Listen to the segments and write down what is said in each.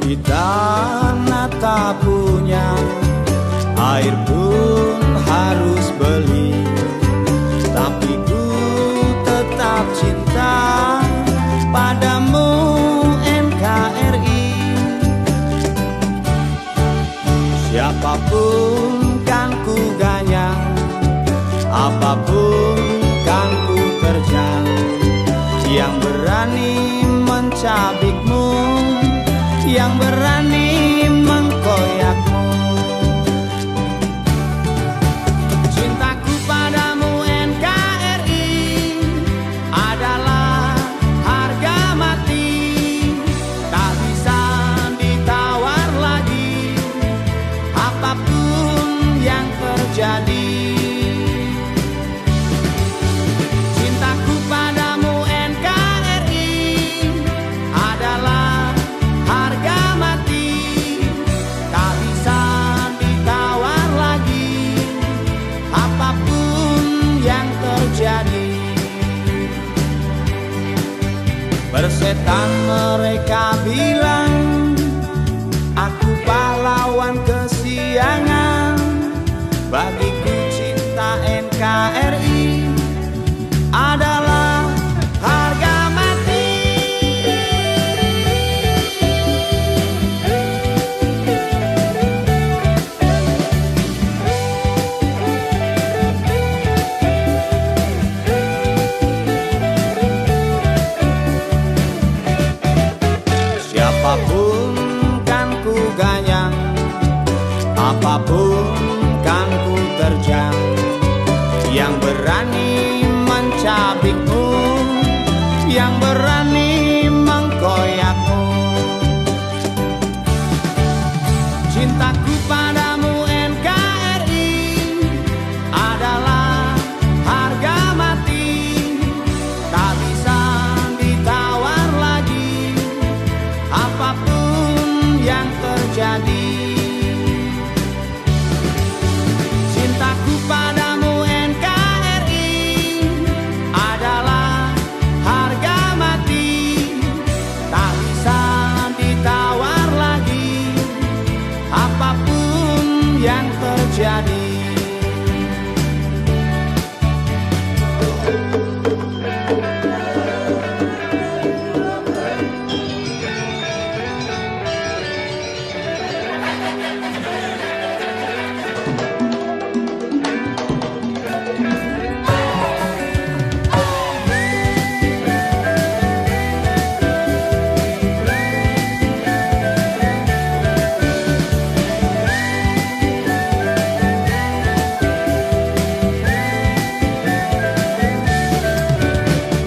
Kita tak punya, air pun harus beli, tapi ku tetap cinta padamu NKRI. Siapapun kan ku ganyang, apapun kan ku terjang, yang berani mencabikmu, yang berani mengkoyakmu. Cintaku padamu NKRI adalah harga mati, tak bisa ditawar lagi apapun yang terjadi. Cintaku padamu NKRI adalah harga mati, tak bisa ditawar lagi apapun yang terjadi. Persetan mereka bilang aku pahlawan kesiangan, bagiku cinta NKRI adalah harga mati. Siapapun kan ku ganyang, apapun kan ku terjang, yang berani mencabikmu, yang berani mengkoyakmu. Cintaku padamu NKRI adalah harga mati, tak bisa ditawar lagi apapun yang terjadi. Cintaku padamu NKRI adalah harga mati, tak bisa ditawar lagi apapun yang terjadi.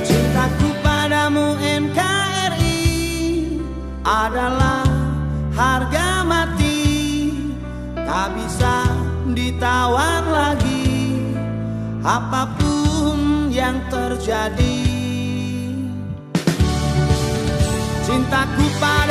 Cintaku padamu NKRI adalah harga mati, tak bisa ditawar lagi apapun yang terjadi. Cintaku padamu